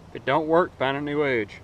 If it don't work, find a new edge.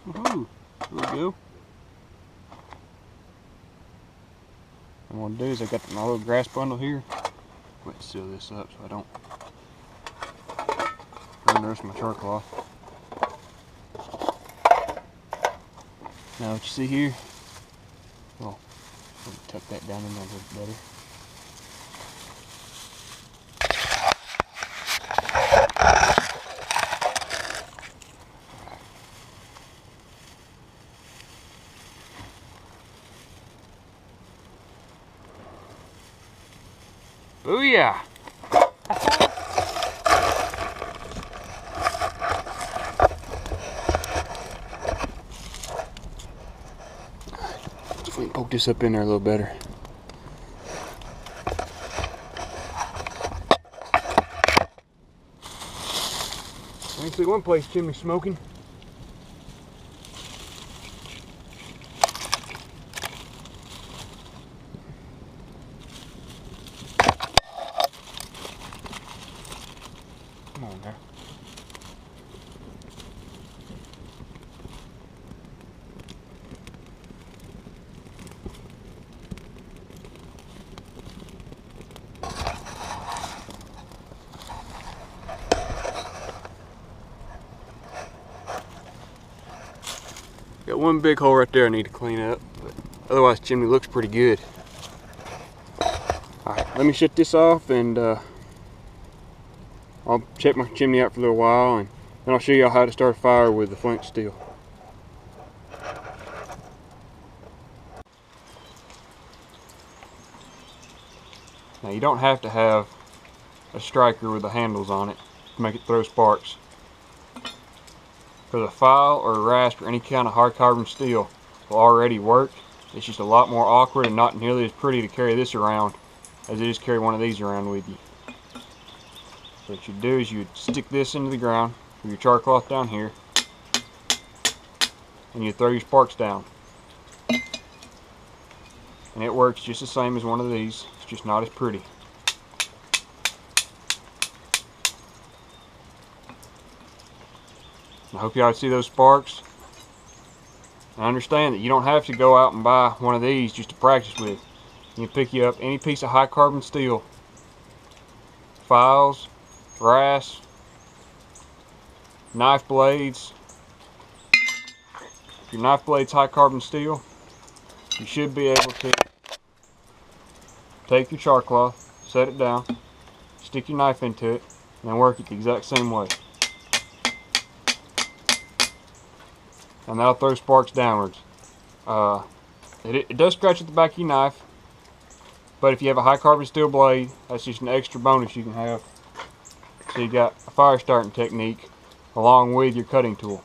Woohoo! There we go. What I'm going to do is I've got my little grass bundle here. Wait, seal this up so I don't ruin the rest of my char cloth. Now what you see here, well, let me tuck that down in there a little better. Booyah! Let me poke this up in there a little better. I can see one place chimney smoking. Come on there. Got one big hole right there I need to clean up, but otherwise the chimney looks pretty good. Alright, let me shut this off and I'll check my chimney out for a little while and then I'll show y'all how to start a fire with the flint steel. Now you don't have to have a striker with the handles on it to make it throw sparks. For the file or rasp or any kind of hard carbon steel will already work. It's just a lot more awkward and not nearly as pretty to carry this around as it is to carry one of these around with you. So what you do is you stick this into the ground with your char cloth down here and you throw your sparks down. And it works just the same as one of these, it's just not as pretty. I hope y'all see those sparks. And understand that you don't have to go out and buy one of these just to practice with. You can pick you up any piece of high carbon steel, files, rasp, knife blades. If your knife blade's high carbon steel, you should be able to take your char cloth, set it down, stick your knife into it, and then work it the exact same way. And that'll throw sparks downwards. It does scratch at the back of your knife, but if you have a high carbon steel blade, that's just an extra bonus you can have. So you got a fire starting technique along with your cutting tool.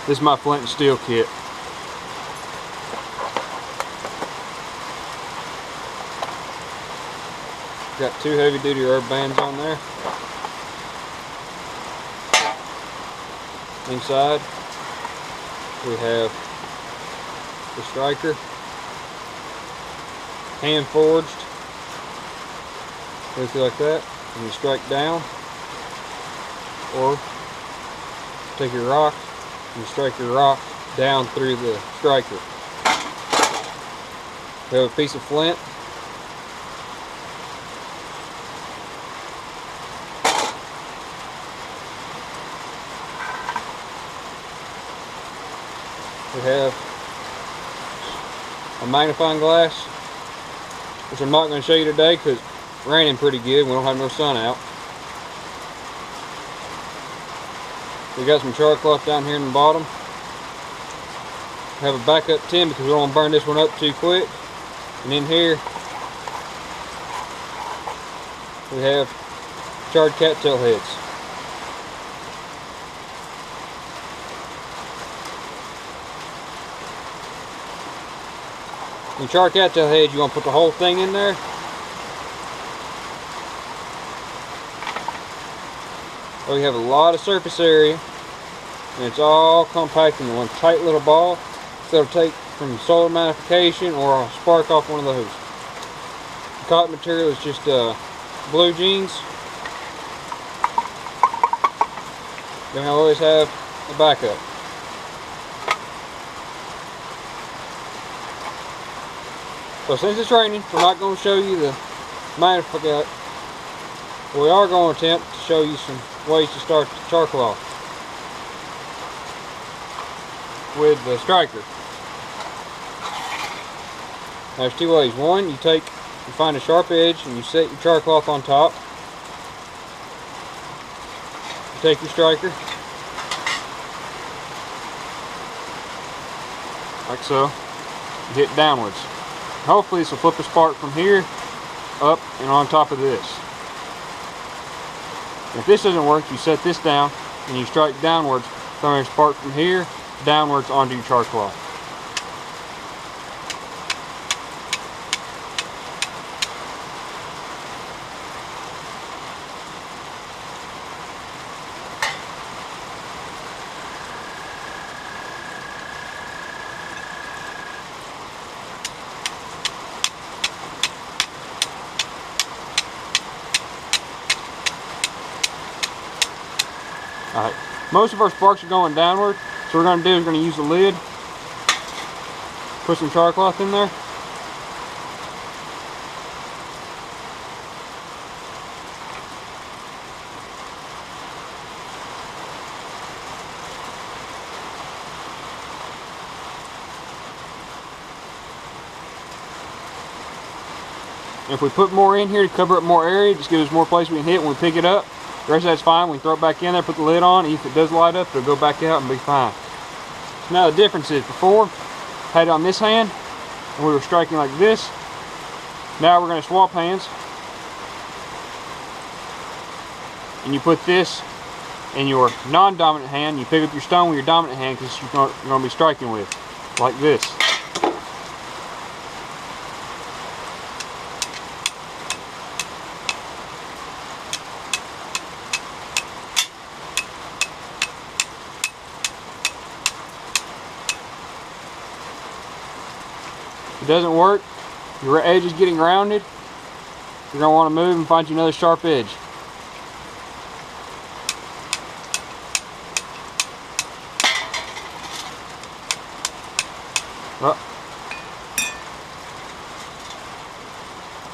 This is my flint and steel kit. Got 2 heavy duty herb bands on there. Inside we have the striker, hand forged, goes through like that, and you strike down, or take your rock and you strike your rock down through the striker. We have a piece of flint. We have a magnifying glass, which I'm not going to show you today because it's raining pretty good. We don't have no sun out. We got some char cloth down here in the bottom. We have a backup tin because we don't want to burn this one up too quick. And in here we have charred cattail heads. When you char cattail heads, you want to put the whole thing in there. So you have a lot of surface area, and it's all compacted in one tight little ball. So it'll take from solar magnification or a spark off one of those. The cotton material is just blue jeans. Then I always have a backup. So since it's raining, we're not going to show you the magnifier. We are going to attempt to show you some ways to start the char cloth with the striker. There's two ways. One, you find a sharp edge and you set your char cloth on top. You take your striker, like so, you hit downwards. Hopefully this will flip a spark from here up and on top of this. If this doesn't work, you set this down and you strike downwards, throwing a spark from here downwards onto your char cloth. Alright, most of our sparks are going downward, so what we're going to do is we're going to use the lid, put some char cloth in there, and if we put more in here to cover up more area, just gives us more place we can hit when we pick it up. The rest of that's fine. We can throw it back in there, put the lid on. If it does light up, it'll go back out and be fine. So now the difference is, before I had it on this hand and we were striking like this. Now we're going to swap hands, and you put this in your non-dominant hand. You pick up your stone with your dominant hand because you're going to be striking with, like this. If it doesn't work, your edge is getting rounded, you're going to want to move and find you another sharp edge. Oh.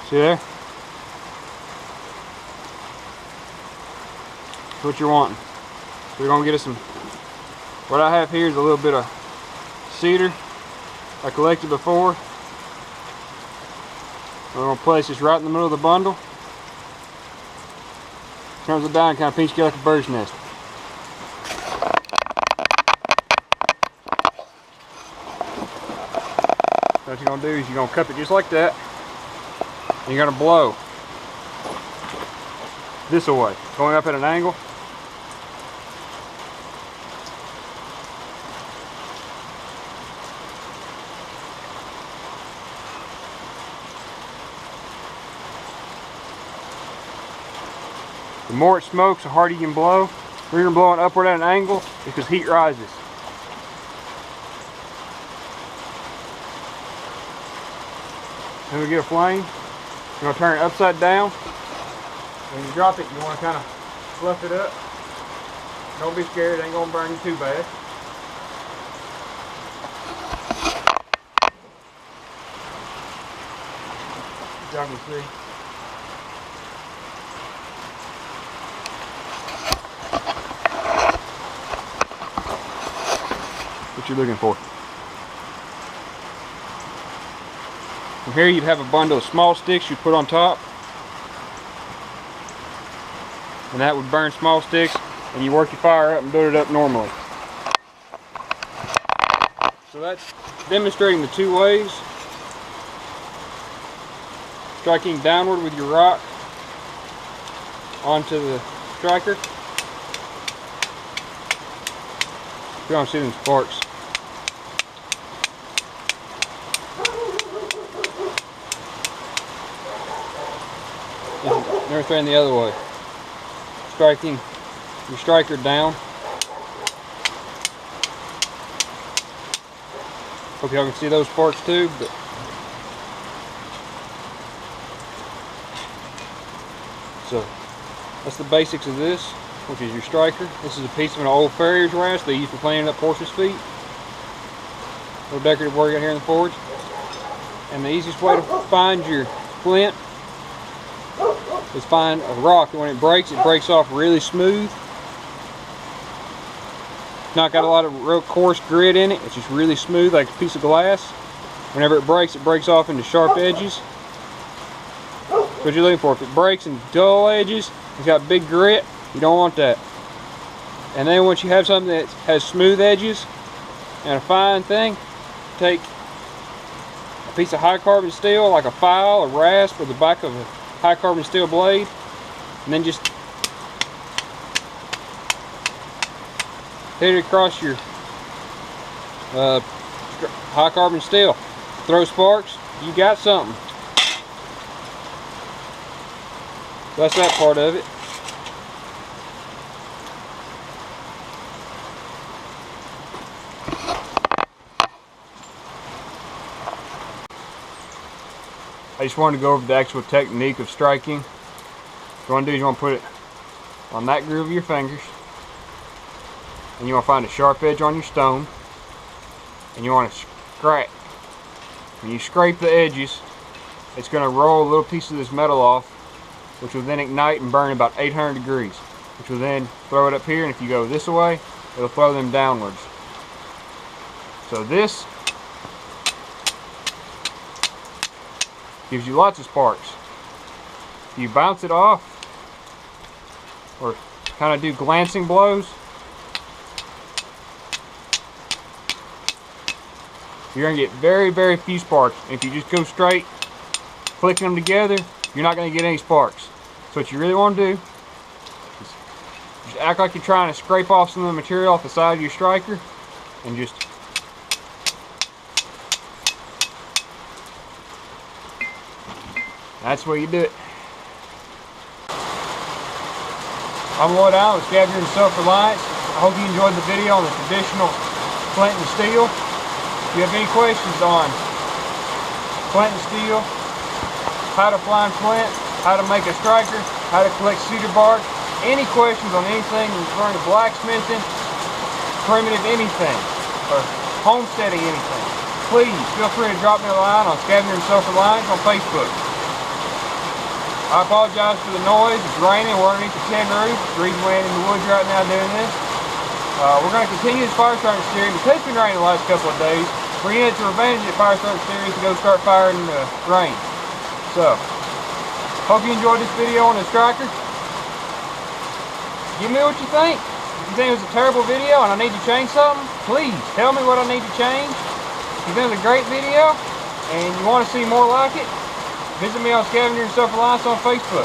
See there? That's what you're wanting. So we're going to get us some, what I have here is a little bit of cedar I collected before. We're going to place this right in the middle of the bundle. Turns it down and kind of pinch you like a bird's nest. So what you're going to do is you're going to cup it just like that. And you're going to blow this away, going up at an angle. The more it smokes, the harder you can blow. The reason we're blowing upward at an angle is because heat rises. Then we get a flame. You're going to turn it upside down. When you drop it, you want to kind of fluff it up. Don't be scared, it ain't going to burn you too bad. Y'all can see. What you're looking for. From here you'd have a bundle of small sticks you put on top. And that would burn small sticks, and you work your fire up and build it up normally. So that's demonstrating the two ways. Striking downward with your rock onto the striker. You don't see them sparks. And everything the other way. Striking your striker down. Hope y'all can see those sparks too. But so that's the basics of this, which is your striker. This is a piece of an old farrier's rasp they use for cleaning up horses' feet. A little decorative work out here in the forge. And the easiest way to find your flint is find a rock, and when it breaks off really smooth. It's not got a lot of real coarse grit in it, it's just really smooth like a piece of glass. Whenever it breaks off into sharp edges. What you're looking for. If it breaks into dull edges, it's got big grit, you don't want that. And then once you have something that has smooth edges and a fine thing, take a piece of high carbon steel like a file, a rasp, or the back of a high carbon steel blade, and then just hit it across your high carbon steel. Throw sparks, you got something. So that's that part of it. I just wanted to go over the actual technique of striking. What you want to do is you want to put it on that groove of your fingers, and you want to find a sharp edge on your stone, and you want to scrape. When you scrape the edges, it's going to roll a little piece of this metal off, which will then ignite and burn about 800 degrees, which will then throw it up here, and if you go this way, it'll throw them downwards. So this gives you lots of sparks. If you bounce it off, or kind of do glancing blows, you're going to get very, very few sparks. And if you just go straight, clicking them together, you're not going to get any sparks. So what you really want to do is just act like you're trying to scrape off some of the material off the side of your striker, and just that's the way you do it. I'm Lloyd Allen with Scavengers and Self-Reliance. I hope you enjoyed the video on the traditional flint and steel. If you have any questions on flint and steel, how to find flint, how to make a striker, how to collect cedar bark, any questions on anything referring to blacksmithing, primitive anything, or homesteading anything, please feel free to drop me a line on Scavengers and Self-Reliance on Facebook. I apologize for the noise. It's raining. We're underneath the tin roof. The reason we're in the woods right now doing this. We're going to continue this fire starting series. It's been raining the last couple of days. We're going to advantage of fire starting series to go start firing in the rain. So, hope you enjoyed this video on the striker. Give me what you think. If you think it was a terrible video and I need to change something, please tell me what I need to change. If you think it was a great video and you want to see more like it, visit me on Scavengers and Self-Reliance on Facebook.